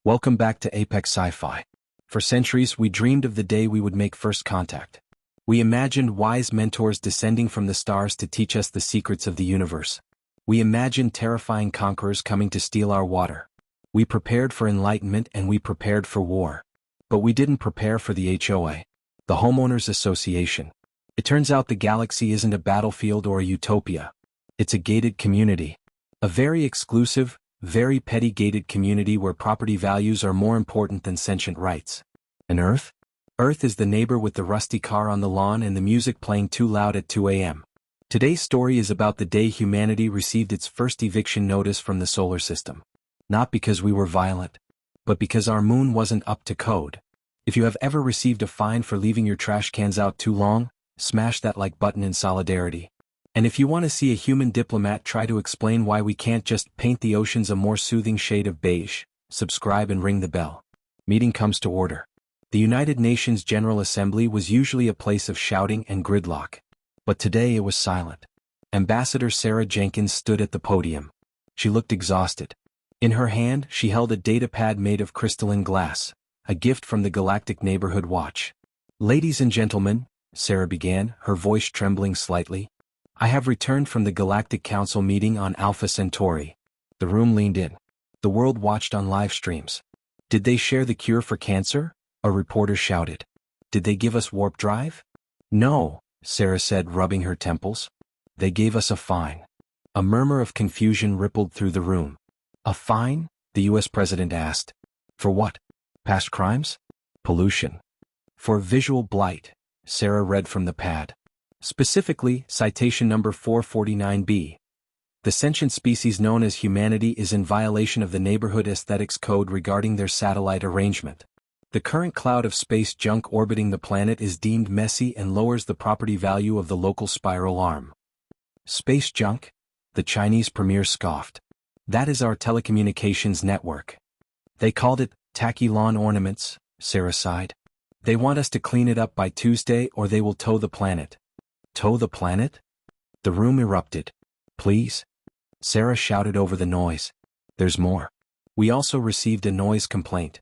Welcome back to Apex Sci-Fi. For centuries, we dreamed of the day we would make first contact. We imagined wise mentors descending from the stars to teach us the secrets of the universe. We imagined terrifying conquerors coming to steal our water. We prepared for enlightenment and we prepared for war. But we didn't prepare for the HOA, the Homeowners Association. It turns out the galaxy isn't a battlefield or a utopia. It's a gated community. A very exclusive, very petty gated community where property values are more important than sentient rights. And Earth? Earth is the neighbor with the rusty car on the lawn and the music playing too loud at 2 a.m. Today's story is about the day humanity received its first eviction notice from the solar system. Not because we were violent, but because our moon wasn't up to code. If you have ever received a fine for leaving your trash cans out too long, smash that like button in solidarity. And if you want to see a human diplomat try to explain why we can't just paint the oceans a more soothing shade of beige, subscribe and ring the bell. Meeting comes to order. The United Nations General Assembly was usually a place of shouting and gridlock. But today it was silent. Ambassador Sarah Jenkins stood at the podium. She looked exhausted. In her hand, she held a datapad made of crystalline glass, a gift from the Galactic Neighborhood Watch. "Ladies and gentlemen," Sarah began, her voice trembling slightly, "I have returned from the Galactic Council meeting on Alpha Centauri." The room leaned in. The world watched on live streams. "Did they share the cure for cancer?" a reporter shouted. "Did they give us warp drive?" "No," Sarah said, rubbing her temples. "They gave us a fine." A murmur of confusion rippled through the room. "A fine?" the U.S. president asked. "For what? Past crimes? Pollution?" "For visual blight," Sarah read from the pad. Specifically, citation number 449b. "The sentient species known as humanity is in violation of the Neighborhood Aesthetics Code regarding their satellite arrangement. The current cloud of space junk orbiting the planet is deemed messy and lowers the property value of the local spiral arm." "Space junk?" the Chinese premier scoffed. "That is our telecommunications network." "They called it tacky lawn ornaments," Sarah sighed. "They want us to clean it up by Tuesday or they will tow the planet." "Tow the planet?" The room erupted. "Please?" Sarah shouted over the noise. "There's more. We also received a noise complaint."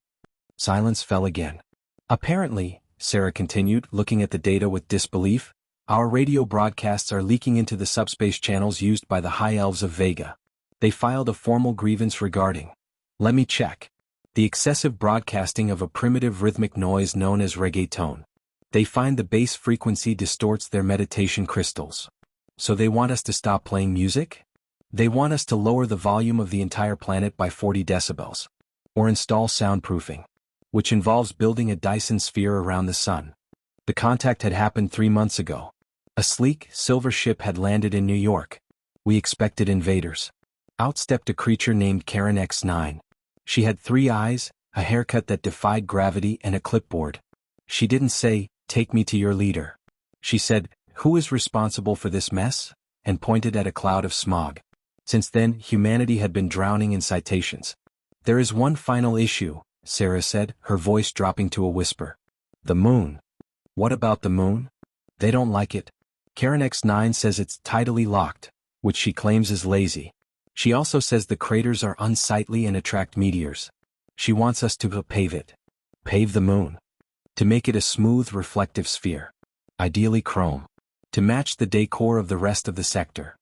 Silence fell again. "Apparently," Sarah continued, looking at the data with disbelief, "our radio broadcasts are leaking into the subspace channels used by the High Elves of Vega. They filed a formal grievance regarding, let me check, the excessive broadcasting of a primitive rhythmic noise known as reggaeton. They find the bass frequency distorts their meditation crystals. So they want us to stop playing music? They want us to lower the volume of the entire planet by 40 decibels. Or install soundproofing, which involves building a Dyson sphere around the sun." The contact had happened 3 months ago. A sleek, silver ship had landed in New York. We expected invaders. Out stepped a creature named Karen X9. She had 3 eyes, a haircut that defied gravity and a clipboard. She didn't say, "Take me to your leader." She said, "Who is responsible for this mess?" and pointed at a cloud of smog. Since then, humanity had been drowning in citations. "There is one final issue," Sarah said, her voice dropping to a whisper. "The moon." "What about the moon?" "They don't like it. Karen X9 says it's tidally locked, which she claims is lazy. She also says the craters are unsightly and attract meteors. She wants us to pave it. Pave the moon. To make it a smooth, reflective sphere. Ideally chrome. To match the decor of the rest of the sector."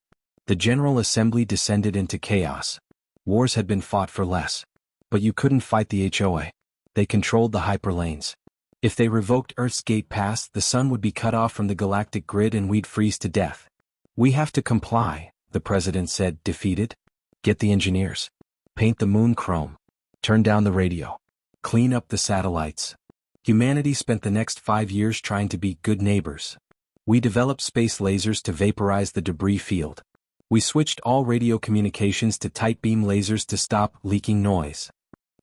The General Assembly descended into chaos. Wars had been fought for less. But you couldn't fight the HOA. They controlled the hyperlanes. If they revoked Earth's gate pass, the sun would be cut off from the galactic grid and we'd freeze to death. "We have to comply," the president said, defeated. "Get the engineers. Paint the moon chrome. Turn down the radio. Clean up the satellites." Humanity spent the next 5 years trying to be good neighbors. We developed space lasers to vaporize the debris field. We switched all radio communications to tight beam lasers to stop leaking noise.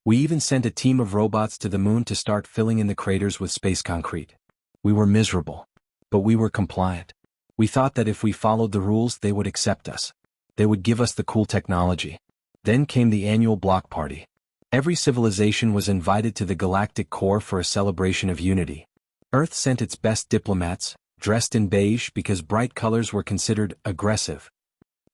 We even sent a team of robots to the moon to start filling in the craters with space concrete. We were miserable. But we were compliant. We thought that if we followed the rules they would accept us. They would give us the cool technology. Then came the annual block party. Every civilization was invited to the galactic core for a celebration of unity. Earth sent its best diplomats, dressed in beige because bright colors were considered aggressive.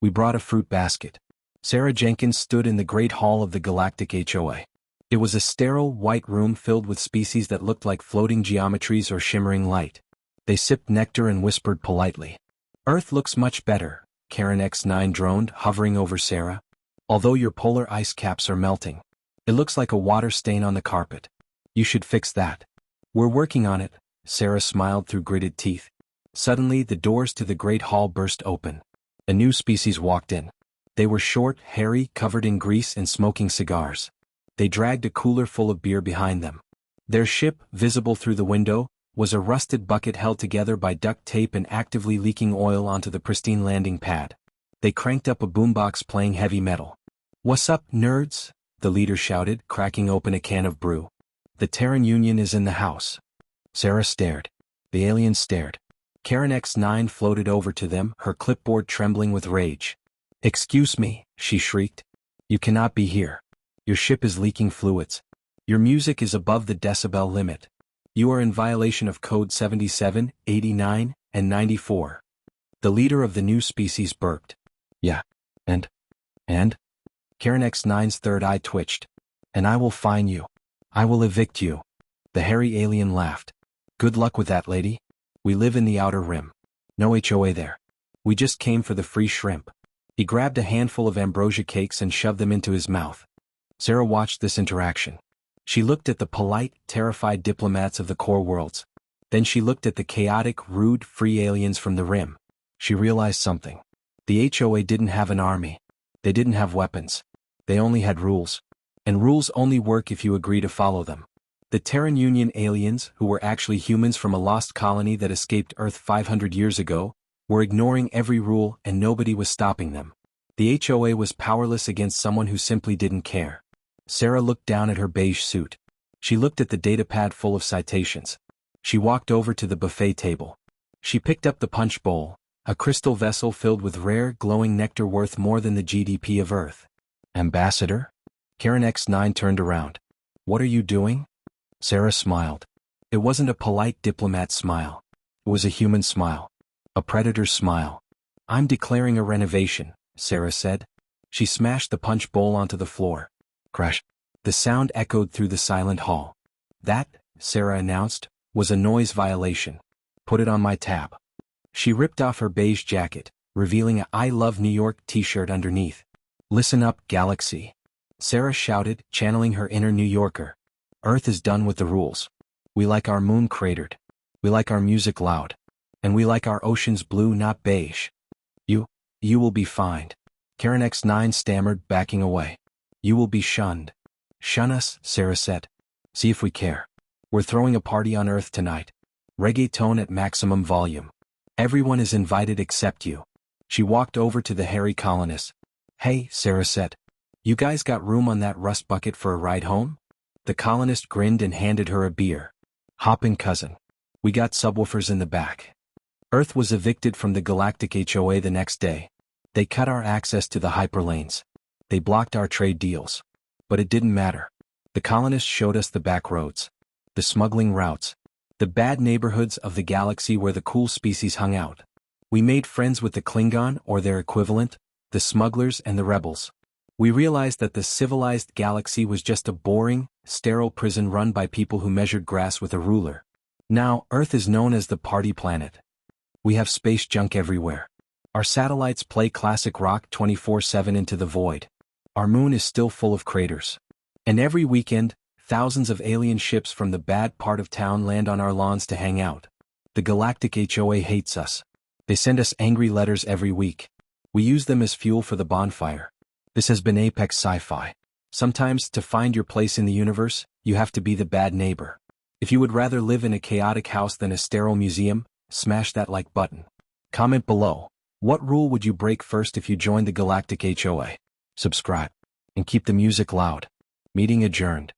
We brought a fruit basket. Sarah Jenkins stood in the great hall of the Galactic HOA. It was a sterile, white room filled with species that looked like floating geometries or shimmering light. They sipped nectar and whispered politely. "Earth looks much better," Karen X9 droned, hovering over Sarah. "Although your polar ice caps are melting. It looks like a water stain on the carpet. You should fix that." "We're working on it," Sarah smiled through gritted teeth. Suddenly, the doors to the great hall burst open. A new species walked in. They were short, hairy, covered in grease and smoking cigars. They dragged a cooler full of beer behind them. Their ship, visible through the window, was a rusted bucket held together by duct tape and actively leaking oil onto the pristine landing pad. They cranked up a boombox playing heavy metal. "What's up, nerds?" the leader shouted, cracking open a can of brew. "The Terran Union is in the house." Sarah stared. The aliens stared. Karen X9 floated over to them, her clipboard trembling with rage. "Excuse me," she shrieked. "You cannot be here. Your ship is leaking fluids. Your music is above the decibel limit. You are in violation of Code 77, 89, and 94. The leader of the new species burped. "Yeah. And? Karen X9's third eye twitched. "And I will fine you. I will evict you." The hairy alien laughed. "Good luck with that, lady. We live in the outer rim. No HOA there. We just came for the free shrimp." He grabbed a handful of ambrosia cakes and shoved them into his mouth. Sarah watched this interaction. She looked at the polite, terrified diplomats of the core worlds. Then she looked at the chaotic, rude, free aliens from the rim. She realized something. The HOA didn't have an army. They didn't have weapons. They only had rules. And rules only work if you agree to follow them. The Terran Union aliens, who were actually humans from a lost colony that escaped Earth 500 years ago, were ignoring every rule and nobody was stopping them. The HOA was powerless against someone who simply didn't care. Sarah looked down at her beige suit. She looked at the datapad full of citations. She walked over to the buffet table. She picked up the punch bowl, a crystal vessel filled with rare, glowing nectar worth more than the GDP of Earth. "Ambassador?" Karen X9 turned around. "What are you doing?" Sarah smiled. It wasn't a polite diplomat smile. It was a human smile. A predator's smile. "I'm declaring a renovation," Sarah said. She smashed the punch bowl onto the floor. Crash. The sound echoed through the silent hall. "That," Sarah announced, "was a noise violation. Put it on my tab." She ripped off her beige jacket, revealing a "I Love New York" t-shirt underneath. "Listen up, Galaxy," Sarah shouted, channeling her inner New Yorker. "Earth is done with the rules. We like our moon cratered. We like our music loud. And we like our oceans blue, not beige. You will be fined." Karen X9 stammered, backing away. "You will be shunned." "Shun us," Sarah said. "See if we care. We're throwing a party on Earth tonight. Reggaeton at maximum volume. Everyone is invited except you." She walked over to the hairy colonists. "Hey," Sarah said. "You guys got room on that rust bucket for a ride home?" The colonist grinned and handed her a beer. "Hop in, cousin. We got subwoofers in the back." Earth was evicted from the Galactic HOA the next day. They cut our access to the hyperlanes. They blocked our trade deals. But it didn't matter. The colonists showed us the back roads. The smuggling routes. The bad neighborhoods of the galaxy where the cool species hung out. We made friends with the Klingon or their equivalent, the smugglers and the rebels. We realized that the civilized galaxy was just a boring, sterile prison run by people who measured grass with a ruler. Now, Earth is known as the party planet. We have space junk everywhere. Our satellites play classic rock 24/7 into the void. Our moon is still full of craters. And every weekend, thousands of alien ships from the bad part of town land on our lawns to hang out. The Galactic HOA hates us. They send us angry letters every week. We use them as fuel for the bonfire. This has been Apex Sci-Fi. Sometimes, to find your place in the universe, you have to be the bad neighbor. If you would rather live in a chaotic house than a sterile museum, smash that like button. Comment below. What rule would you break first if you joined the Galactic HOA? Subscribe. And keep the music loud. Meeting adjourned.